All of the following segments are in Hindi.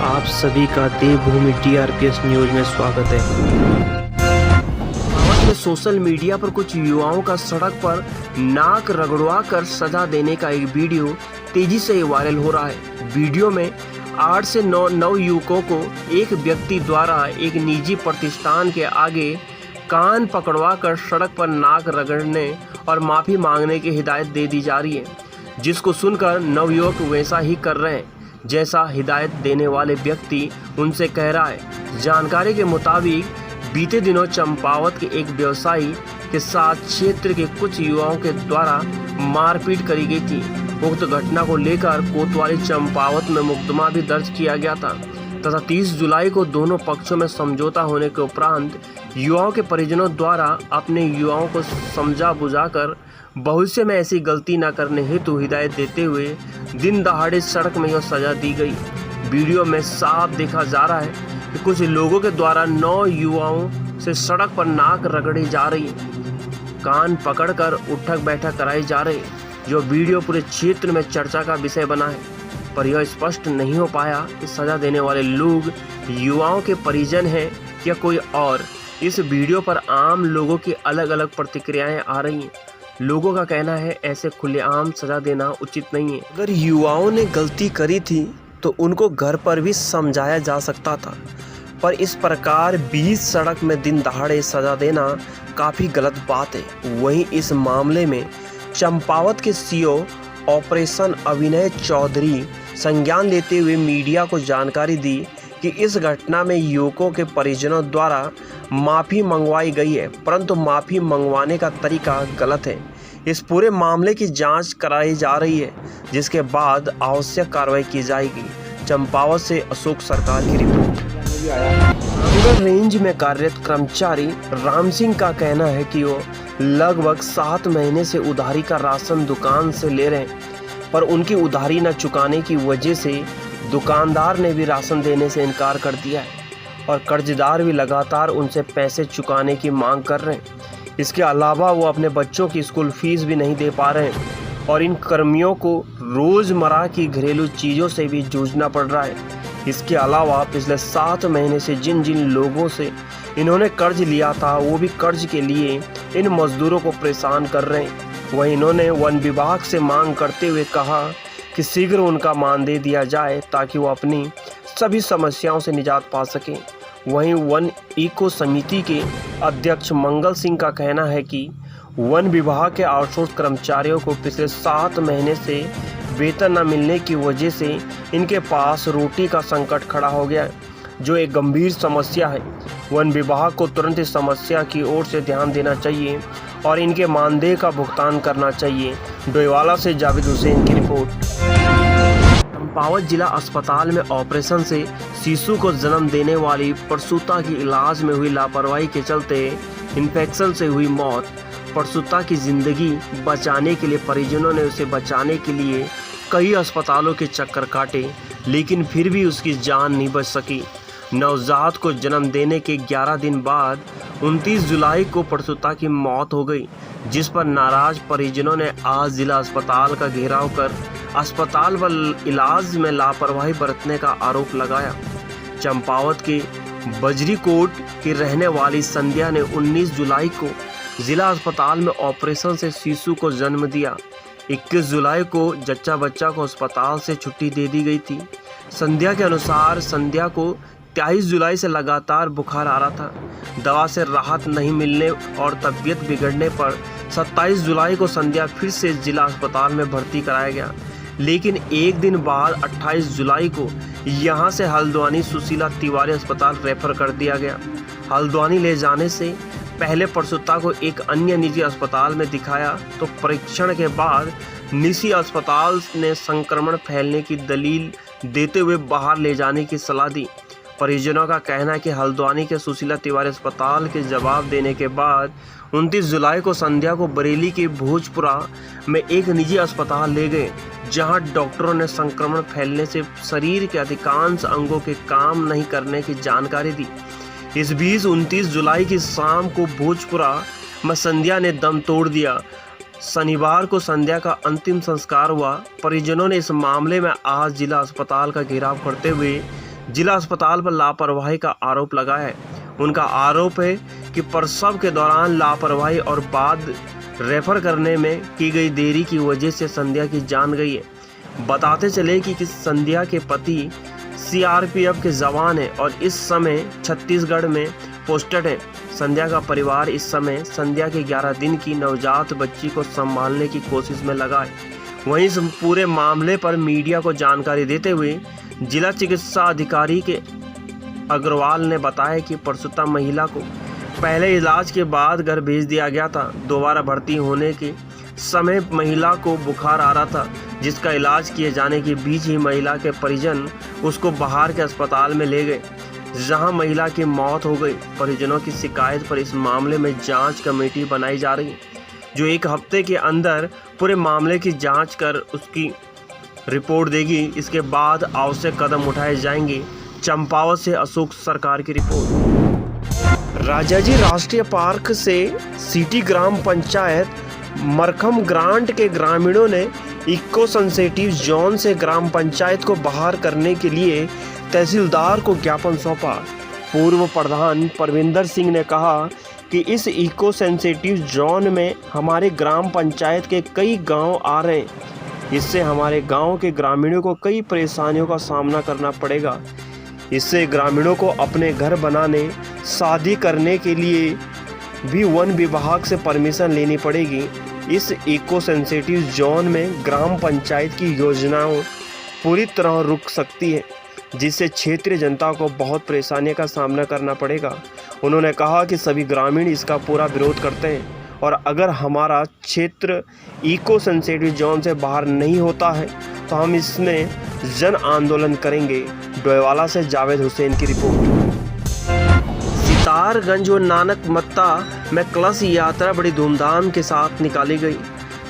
आप सभी का देवभूमि DRPS न्यूज में स्वागत है। भारत में सोशल मीडिया पर कुछ युवाओं का सड़क पर नाक रगड़वा कर सजा देने का एक वीडियो तेजी से वायरल हो रहा है। वीडियो में 8 से 9 युवकों को एक व्यक्ति द्वारा एक निजी प्रतिष्ठान के आगे कान पकड़वा कर सड़क पर नाक रगड़ने और माफ़ी मांगने की हिदायत दे दी जा रही है, जिसको सुनकर नवयुवक वैसा ही कर रहे हैं जैसा हिदायत देने वाले व्यक्ति उनसे कह रहा है। जानकारी के मुताबिक बीते दिनों चंपावत के एक व्यवसायी के साथ क्षेत्र के कुछ युवाओं के द्वारा मारपीट करी गई थी। उक्त घटना को लेकर कोतवाली चंपावत में मुकदमा भी दर्ज किया गया था तथा 30 जुलाई को दोनों पक्षों में समझौता होने के उपरांत युवाओं के परिजनों द्वारा अपने युवाओं को समझा बुझाकर भविष्य में ऐसी गलती न करने हेतु हिदायत देते हुए दिन दहाड़े सड़क में यह सजा दी गई। वीडियो में साफ देखा जा रहा है कि कुछ लोगों के द्वारा 9 युवाओं से सड़क पर नाक रगड़ी जा रही है, कान पकड़कर उठक बैठक कराई जा रही है। जो वीडियो पूरे क्षेत्र में चर्चा का विषय बना है, पर यह स्पष्ट नहीं हो पाया कि सजा देने वाले लोग युवाओं के परिजन हैं या कोई और। इस वीडियो पर आम लोगों की अलग अलग प्रतिक्रियाएं आ रही हैं। लोगों का कहना है ऐसे खुलेआम सजा देना उचित नहीं है। अगर युवाओं ने गलती करी थी तो उनको घर पर भी समझाया जा सकता था, पर इस प्रकार बीच सड़क में दिन दहाड़े सजा देना काफ़ी गलत बात है। वहीं इस मामले में चंपावत के CO ऑपरेशन अभिनय चौधरी संज्ञान लेते हुए मीडिया को जानकारी दी कि इस घटना में युवकों के परिजनों द्वारा माफ़ी मंगवाई गई है, परंतु माफ़ी मंगवाने का तरीका गलत है। इस पूरे मामले की जांच कराई जा रही है, जिसके बाद आवश्यक कार्रवाई की जाएगी। चंपावत से अशोक सरकार की रिपोर्ट। रामगढ़ रेंज में कार्यरत कर्मचारी राम सिंह का कहना है कि वो लगभग 7 महीने से उधारी का राशन दुकान से ले रहे हैं, पर उनकी उधारी न चुकाने की वजह से दुकानदार ने भी राशन देने से इनकार कर दिया है और कर्जदार भी लगातार उनसे पैसे चुकाने की मांग कर रहे हैं। इसके अलावा वो अपने बच्चों की स्कूल फीस भी नहीं दे पा रहे हैं और इन कर्मियों को रोज़मर्रा की घरेलू चीज़ों से भी जूझना पड़ रहा है। इसके अलावा पिछले 7 महीने से जिन जिन लोगों से इन्होंने कर्ज लिया था, वो भी कर्ज के लिए इन मजदूरों को परेशान कर रहे हैं। वहीं इन्होंने वन विभाग से मांग करते हुए कहा कि शीघ्र उनका मानदेय दिया जाए ताकि वो अपनी सभी समस्याओं से निजात पा सकें। वहीं वन इको समिति के अध्यक्ष मंगल सिंह का कहना है कि वन विभाग के आउटसोर्स कर्मचारियों को पिछले 7 महीने से वेतन न मिलने की वजह से इनके पास रोटी का संकट खड़ा हो गया है, जो एक गंभीर समस्या है। वन विभाग को तुरंत इस समस्या की ओर से ध्यान देना चाहिए और इनके मानदेय का भुगतान करना चाहिए। डोईवाला से जावेद हुसैन की रिपोर्ट। चंपावत जिला अस्पताल में ऑपरेशन से शिशु को जन्म देने वाली प्रसूता की इलाज में हुई लापरवाही के चलते इन्फेक्शन से हुई मौत। प्रसूता की जिंदगी बचाने के लिए परिजनों ने उसे बचाने के लिए कई अस्पतालों के चक्कर काटे, लेकिन फिर भी उसकी जान नहीं बच सकी। नवजात को जन्म देने के 11 दिन बाद 29 जुलाई को प्रसूता की मौत हो गई, जिस पर नाराज परिजनों ने आज जिला अस्पताल का घेराव कर अस्पताल व इलाज में लापरवाही बरतने का आरोप लगाया। चंपावत के बजरीकोट की रहने वाली संध्या ने 19 जुलाई को जिला अस्पताल में ऑपरेशन से शिशु को जन्म दिया। 21 जुलाई को जच्चा बच्चा को अस्पताल से छुट्टी दे दी गई थी। संध्या के अनुसार संध्या को 23 जुलाई से लगातार बुखार आ रहा था। दवा से राहत नहीं मिलने और तबीयत बिगड़ने पर 27 जुलाई को संध्या फिर से जिला अस्पताल में भर्ती कराया गया, लेकिन एक दिन बाद 28 जुलाई को यहां से हल्द्वानी सुशीला तिवारी अस्पताल रेफर कर दिया गया। हल्द्वानी ले जाने से पहले प्रसूता को एक अन्य निजी अस्पताल में दिखाया तो परीक्षण के बाद निजी अस्पताल ने संक्रमण फैलने की दलील देते हुए बाहर ले जाने की सलाह दी। परिजनों का कहना है कि हल्द्वानी के सुशीला तिवारी अस्पताल के जवाब देने के बाद 29 जुलाई को संध्या को बरेली के भोजपुरा में एक निजी अस्पताल ले गए, जहां डॉक्टरों ने संक्रमण फैलने से शरीर के अधिकांश अंगों के काम नहीं करने की जानकारी दी। इस बीच 29 जुलाई की शाम को भोजपुरा में संध्या ने दम तोड़ दिया। शनिवार को संध्या का अंतिम संस्कार हुआ। परिजनों ने इस मामले में आज जिला अस्पताल का घेराव करते हुए जिला अस्पताल पर लापरवाही का आरोप लगा है। उनका आरोप है कि प्रसव के दौरान लापरवाही और बाद रेफर करने में की गई देरी की वजह से संध्या की जान गई है। बताते चले कि संध्या के पति सीआरपीएफ के जवान हैं और इस समय छत्तीसगढ़ में पोस्टेड है। संध्या का परिवार इस समय संध्या के 11 दिन की नवजात बच्ची को संभालने की कोशिश में लगा है। वहीं इस पूरे मामले पर मीडिया को जानकारी देते हुए जिला चिकित्सा अधिकारी के अग्रवाल ने बताया कि प्रसूता महिला को पहले इलाज के बाद घर भेज दिया गया था। दोबारा भर्ती होने के समय महिला को बुखार आ रहा था, जिसका इलाज किए जाने के बीच ही महिला के परिजन उसको बाहर के अस्पताल में ले गए, जहां महिला की मौत हो गई। परिजनों की शिकायत पर इस मामले में जांच कमेटी बनाई जा रही है, जो 1 हफ्ते के अंदर पूरे मामले की जांच कर उसकी रिपोर्ट देगी। इसके बाद आवश्यक कदम उठाए जाएंगे। चंपावत से अशोक सरकार की रिपोर्ट। राजाजी राष्ट्रीय पार्क से सिटी ग्राम पंचायत मरखम ग्रांट के ग्रामीणों ने इको सेंसिटिव जोन से ग्राम पंचायत को बाहर करने के लिए तहसीलदार को ज्ञापन सौंपा। पूर्व प्रधान परविंदर सिंह ने कहा कि इस इको सेंसिटिव जोन में हमारे ग्राम पंचायत के कई गांव आ रहे हैं। इससे हमारे गांव के ग्रामीणों को कई परेशानियों का सामना करना पड़ेगा। इससे ग्रामीणों को अपने घर बनाने, शादी करने के लिए भी वन विभाग से परमिशन लेनी पड़ेगी। इस इको सेंसिटिव जोन में ग्राम पंचायत की योजनाओं पूरी तरह रुक सकती है, जिससे क्षेत्रीय जनता को बहुत परेशानियों का सामना करना पड़ेगा। उन्होंने कहा कि सभी ग्रामीण इसका पूरा विरोध करते हैं और अगर हमारा क्षेत्र इको सेंसिटिव जोन से बाहर नहीं होता है तो हम इसमें जन आंदोलन करेंगे। डोईवाला से जावेद हुसैन की रिपोर्ट। सितारगंज और नानक मत्ता में कलश यात्रा बड़ी धूमधाम के साथ निकाली गई।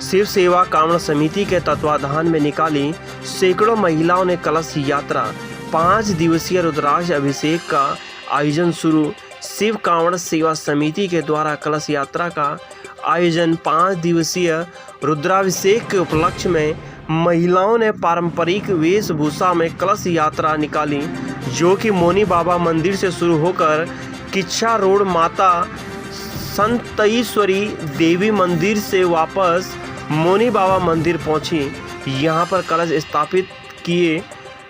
शिव सेवा कांवड़ समिति के तत्वाधान में निकाली सैकड़ों महिलाओं ने कलश यात्रा। 5 दिवसीय रुद्राक्ष अभिषेक का आयोजन शुरू। शिव कांवड़ सेवा समिति के द्वारा कलश यात्रा का आयोजन 5 दिवसीय रुद्राभिषेक के उपलक्ष्य में महिलाओं ने पारंपरिक वेशभूषा में कलश यात्रा निकाली, जो कि मोनी बाबा मंदिर से शुरू होकर किच्छा रोड माता संतईश्वरी देवी मंदिर से वापस मोनी बाबा मंदिर पहुंची। यहां पर कलश स्थापित किए।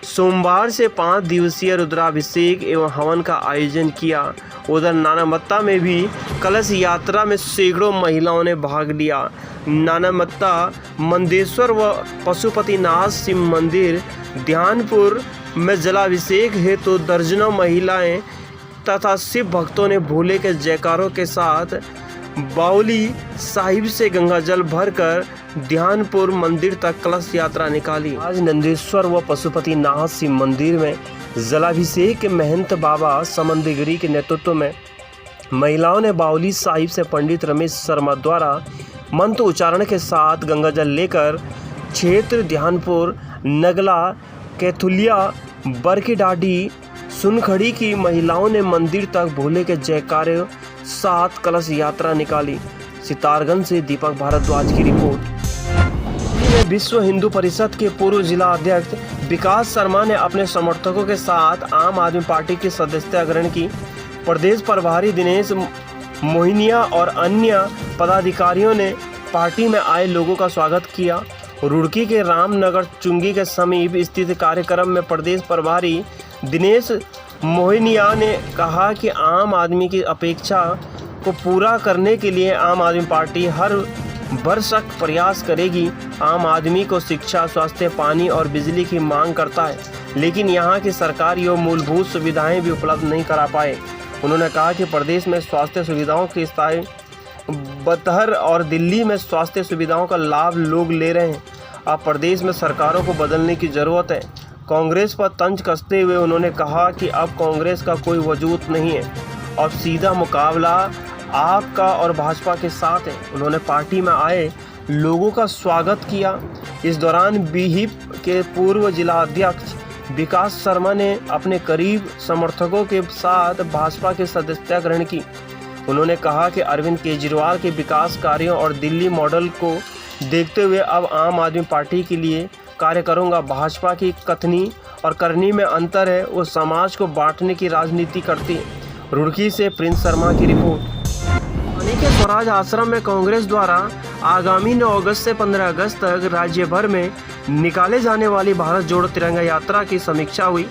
सोमवार से 5 दिवसीय रुद्राभिषेक एवं हवन का आयोजन किया। उधर नानामत्ता में भी कलश यात्रा में सैकड़ों महिलाओं ने भाग लिया। नानामत्ता मंदेश्वर व पशुपतिनाथ शिव मंदिर ध्यानपुर में जलाभिषेक हेतु दर्जनों महिलाएं तथा शिव भक्तों ने भोले के जयकारों के साथ बाउली साहिब से गंगा जल भरकर ध्यानपुर मंदिर तक कलश यात्रा निकाली। आज नंदेश्वर व पशुपतिनाथ शिव मंदिर में जलाभिषेक के महंत बाबा समंदगिरी के नेतृत्व में महिलाओं ने बाउली साहिब से पंडित रमेश शर्मा द्वारा मंत्र उच्चारण के साथ गंगा जल लेकर क्षेत्र ध्यानपुर, नगला, कैथुलिया, बरकीडाडी, सुनखड़ी की महिलाओं ने मंदिर तक भोले के जयकारे साथ कलश यात्रा निकाली। सितारगंज से दीपक भारद्वाज की रिपोर्ट। विश्व हिंदू परिषद के पूर्व जिला अध्यक्ष विकास शर्मा ने अपने समर्थकों के साथ आम आदमी पार्टी की सदस्यता ग्रहण की। प्रदेश प्रभारी दिनेश मोहिनिया और अन्य पदाधिकारियों ने पार्टी में आए लोगों का स्वागत किया। रुड़की के रामनगर चुंगी के समीप स्थित कार्यक्रम में प्रदेश प्रभारी दिनेश मोहिनिया ने कहा कि आम आदमी की अपेक्षा को पूरा करने के लिए आम आदमी पार्टी हर भरसक प्रयास करेगी। आम आदमी को शिक्षा, स्वास्थ्य, पानी और बिजली की मांग करता है, लेकिन यहाँ की सरकार ये मूलभूत सुविधाएं भी उपलब्ध नहीं करा पाए। उन्होंने कहा कि प्रदेश में स्वास्थ्य सुविधाओं की स्थायी बदहर और दिल्ली में स्वास्थ्य सुविधाओं का लाभ लोग ले रहे हैं। अब प्रदेश में सरकारों को बदलने की ज़रूरत है। कांग्रेस पर तंज कसते हुए उन्होंने कहा कि अब कांग्रेस का कोई वजूद नहीं है, अब सीधा मुकाबला आपका और भाजपा के साथ है। उन्होंने पार्टी में आए लोगों का स्वागत किया। इस दौरान बीहिप के पूर्व जिला अध्यक्ष विकास शर्मा ने अपने करीब समर्थकों के साथ भाजपा की सदस्यता ग्रहण की। उन्होंने कहा कि अरविंद केजरीवाल के विकास कार्यों और दिल्ली मॉडल को देखते हुए अब आम आदमी पार्टी के लिए कार्य करूंगा। भाजपा की कथनी और करनी में अंतर है, वो समाज को बांटने की राजनीति करती है। रुड़की से प्रिंस शर्मा की रिपोर्ट। पानी के स्वराज आश्रम में कांग्रेस द्वारा आगामी 9 अगस्त से 15 अगस्त तक राज्य भर में निकाले जाने वाली भारत जोड़ो तिरंगा यात्रा की समीक्षा हुई।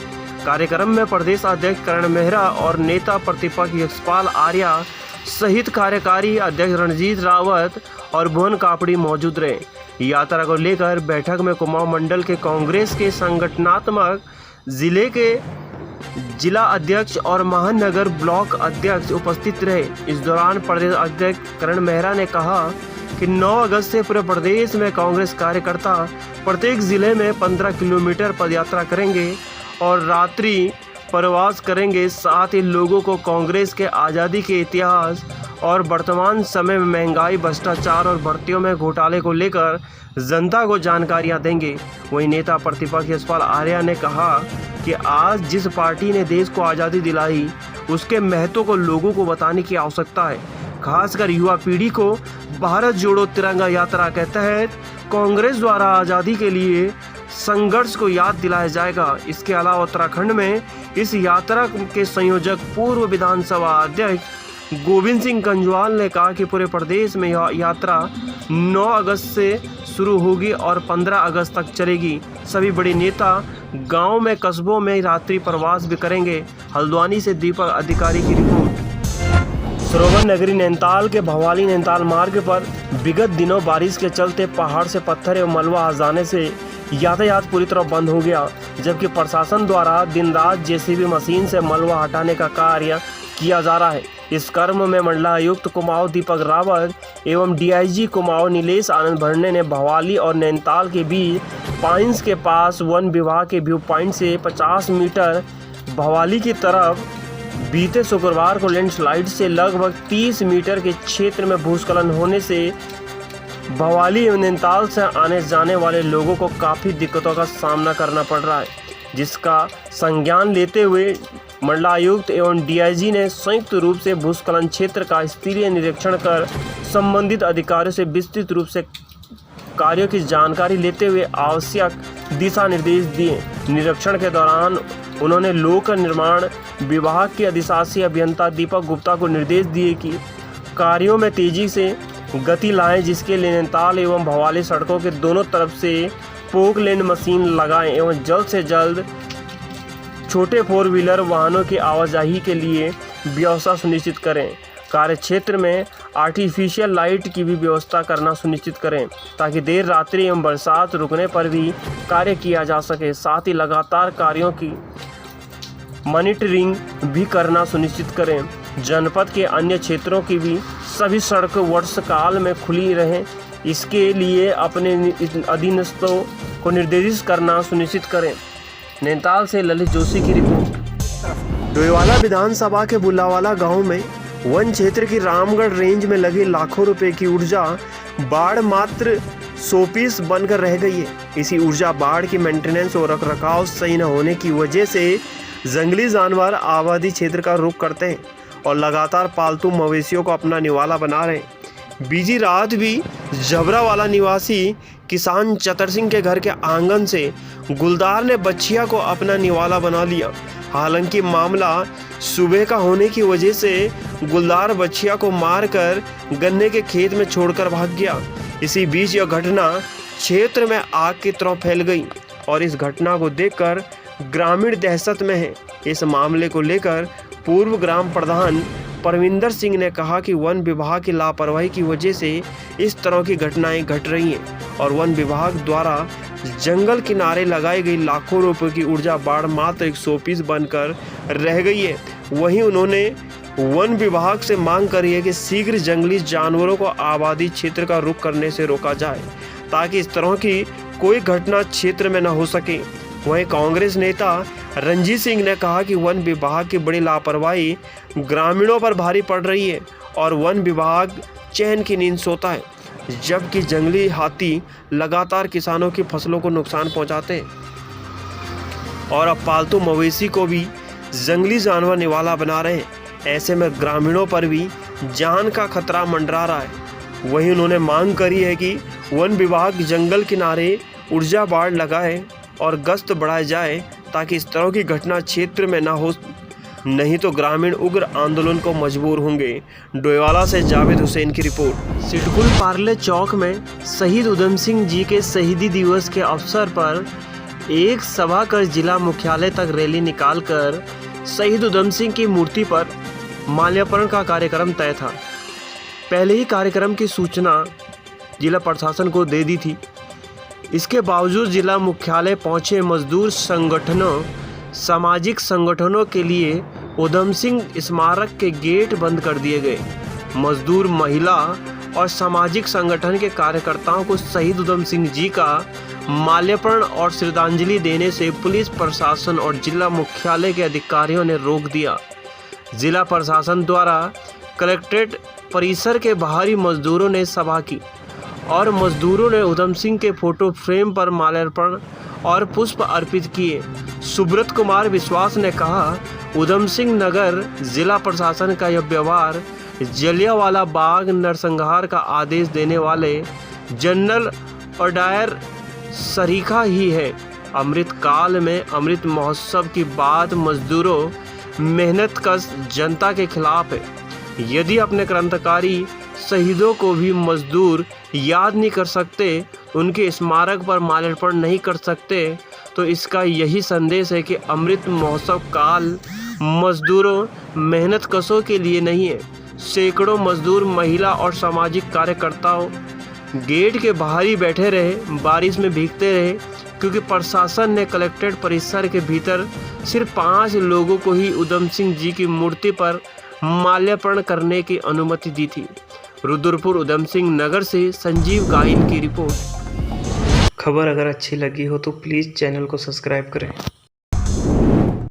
कार्यक्रम में प्रदेश अध्यक्ष करण मेहरा और नेता प्रतिपक्ष यशपाल आर्या सहित कार्यकारी अध्यक्ष रणजीत रावत और भुवन कापड़ी मौजूद रहे। यात्रा को लेकर बैठक में कुमाऊं मंडल के कांग्रेस के संगठनात्मक जिले के जिला अध्यक्ष और महानगर ब्लॉक अध्यक्ष उपस्थित रहे। इस दौरान प्रदेश अध्यक्ष करण मेहरा ने कहा कि 9 अगस्त से पूरे प्रदेश में कांग्रेस कार्यकर्ता प्रत्येक जिले में 15 किलोमीटर पदयात्रा करेंगे और रात्रि प्रवास करेंगे। साथ ही लोगों को कांग्रेस के आज़ादी के इतिहास और वर्तमान समय में महंगाई, भ्रष्टाचार और भर्तियों में घोटाले को लेकर जनता को जानकारियां देंगे। वहीं नेता प्रतिपक्ष यशपाल आर्या ने कहा कि आज जिस पार्टी ने देश को आज़ादी दिलाई, उसके महत्व को लोगों को बताने की आवश्यकता है। खासकर युवा पीढ़ी को भारत जोड़ो तिरंगा यात्रा के तहत कांग्रेस द्वारा आज़ादी के लिए संघर्ष को याद दिलाया जाएगा। इसके अलावा उत्तराखंड में इस यात्रा के संयोजक पूर्व विधानसभा अध्यक्ष गोविंद सिंह कंजवाल ने कहा कि पूरे प्रदेश में यह यात्रा 9 अगस्त से शुरू होगी और 15 अगस्त तक चलेगी। सभी बड़े नेता गांव में, कस्बों में रात्रि प्रवास भी करेंगे। हल्द्वानी से दीपक अधिकारी की रिपोर्ट। सरोवर नगरी नैनीताल के भवाली नैनीताल मार्ग पर विगत दिनों बारिश के चलते पहाड़ से पत्थर एवं मलबा आ जाने से यातायात पूरी तरह बंद हो गया, जबकि प्रशासन द्वारा दिन रात जेसीबी मशीन से मलबा हटाने का कार्य किया जा रहा है। इस कर्म में मंडलायुक्त कुमाऊं दीपक रावत एवं डीआईजी कुमाऊं नीलेश आनंद भरने ने भवाली और नैनीताल के बीच पाइंस के पास वन विभाग के व्यू पॉइंट से 50 मीटर भवाली की तरफ बीते शुक्रवार को लैंडस्लाइड से लगभग 30 मीटर के क्षेत्र में भूस्खलन होने से भवाली एवं नैनीताल से आने जाने वाले लोगों को काफ़ी दिक्कतों का सामना करना पड़ रहा है, जिसका संज्ञान लेते हुए मंडलायुक्त एवं डीआईजी ने संयुक्त रूप से भूस्खलन क्षेत्र का स्तरीय निरीक्षण कर संबंधित अधिकारियों से विस्तृत रूप से कार्यों की जानकारी लेते हुए आवश्यक दिशा निर्देश दिए। निरीक्षण के दौरान उन्होंने लोक निर्माण विभाग के अधिशासी अभियंता दीपक गुप्ता को निर्देश दिए कि कार्यों में तेजी से गति लाएं, जिसके लिए नैनीताल एवं भवाली सड़कों के दोनों तरफ से पोक लेन मशीन लगाएं एवं जल्द से जल्द छोटे 4 व्हीलर वाहनों की आवाजाही के लिए व्यवस्था सुनिश्चित करें। कार्य क्षेत्र में आर्टिफिशियल लाइट की भी व्यवस्था करना सुनिश्चित करें ताकि देर रात्रि एवं बरसात रुकने पर भी कार्य किया जा सके। साथ ही लगातार कार्यों की मॉनिटरिंग भी करना सुनिश्चित करें। जनपद के अन्य क्षेत्रों की भी सभी सड़कें वर्षकाल में खुली रहें, इसके लिए अपने अधीनस्थों को निर्देशित करना सुनिश्चित करें। नैनीताल से ललित जोशी की रिपोर्ट। डोईवाला विधानसभा के बुल्लावाला गांव में वन क्षेत्र की रामगढ़ रेंज में लगी लाखों रुपए की ऊर्जा बाढ़ मात्र शोपीस बनकर रह गई है। इसी ऊर्जा बाढ़ की मेंटेनेंस और रखरखाव सही न होने की वजह से जंगली जानवर आबादी क्षेत्र का रुख करते हैं और लगातार पालतू मवेशियों को अपना निवाला बना रहे हैं। बीती रात भी जबरावाला निवासी किसान चतर सिंह के घर के आंगन से गुलदार ने बच्चिया को अपना निवाला बना लिया। हालांकि मामला सुबह का होने की वजह से गुलदार बच्चिया को मारकर गन्ने के खेत में छोड़कर भाग गया। इसी बीच यह घटना क्षेत्र में आग की तरह फैल गई और इस घटना को देखकर ग्रामीण दहशत में है। इस मामले को लेकर पूर्व ग्राम प्रधान परविंदर सिंह ने कहा कि वन विभाग की लापरवाही की वजह से इस तरह की घटनाएं घट रही हैं और वन विभाग द्वारा जंगल किनारे लगाई गई लाखों रुपए की ऊर्जा बाढ़ मात्र एक शोपीस बनकर रह गई है। वहीं उन्होंने वन विभाग से मांग करी है कि शीघ्र जंगली जानवरों को आबादी क्षेत्र का रुख करने से रोका जाए ताकि इस तरह की कोई घटना क्षेत्र में न हो सके। वहीं कांग्रेस नेता रणजीत सिंह ने कहा कि वन विभाग की बड़ी लापरवाही ग्रामीणों पर भारी पड़ रही है और वन विभाग चैन की नींद सोता है, जबकि जंगली हाथी लगातार किसानों की फसलों को नुकसान पहुंचाते हैं और अब पालतू मवेशी को भी जंगली जानवर निवाला बना रहे हैं। ऐसे में ग्रामीणों पर भी जान का खतरा मंडरा रहा है। वहीं उन्होंने मांग करी है कि वन विभाग जंगल किनारे ऊर्जा बाढ़ लगाए और गश्त बढ़ाई जाए ताकि इस तरह की घटना क्षेत्र में ना हो, नहीं तो ग्रामीण उग्र आंदोलन को मजबूर होंगे। डोईवाला से जावेद हुसैन की रिपोर्ट। सिडकुल पार्ले चौक में शहीद उधम सिंह जी के शहीदी दिवस के अवसर पर एक सभा कर जिला मुख्यालय तक रैली निकालकर शहीद उधम सिंह की मूर्ति पर माल्यार्पण का कार्यक्रम तय था। पहले ही कार्यक्रम की सूचना जिला प्रशासन को दे दी थी। इसके बावजूद जिला मुख्यालय पहुंचे मजदूर संगठनों, सामाजिक संगठनों के लिए उधम सिंह स्मारक के गेट बंद कर दिए गए। मजदूर, महिला और सामाजिक संगठन के कार्यकर्ताओं को शहीद उधम सिंह जी का माल्यार्पण और श्रद्धांजलि देने से पुलिस प्रशासन और जिला मुख्यालय के अधिकारियों ने रोक दिया। जिला प्रशासन द्वारा कलेक्ट्रेट परिसर के बाहरी मजदूरों ने सभा की और मजदूरों ने उधम सिंह के फोटो फ्रेम पर माल्यार्पण और पुष्प अर्पित किए। सुब्रत कुमार विश्वास ने कहा, उधम सिंह नगर जिला प्रशासन का यह व्यवहार जलियांवाला बाग नरसंहार का आदेश देने वाले जनरल ऑर्डर सरीखा ही है। अमृत काल में अमृत महोत्सव की बात मजदूरों, मेहनतकश जनता के खिलाफ है। यदि अपने क्रांतिकारी शहीदों को भी मजदूर याद नहीं कर सकते, उनके स्मारक पर माल्यार्पण नहीं कर सकते, तो इसका यही संदेश है कि अमृत महोत्सव काल मजदूरों, मेहनतकशों के लिए नहीं है। सैकड़ों मजदूर, महिला और सामाजिक कार्यकर्ताओं गेट के बाहर ही बैठे रहे, बारिश में भीगते रहे, क्योंकि प्रशासन ने कलेक्ट्रेट परिसर के भीतर सिर्फ 5 लोगों को ही उधम सिंह जी की मूर्ति पर माल्यार्पण करने की अनुमति दी थी। रुद्रपुर उधम सिंह नगर से संजीव गाइन की रिपोर्ट। खबर अगर अच्छी लगी हो तो प्लीज़ चैनल को सब्सक्राइब करें।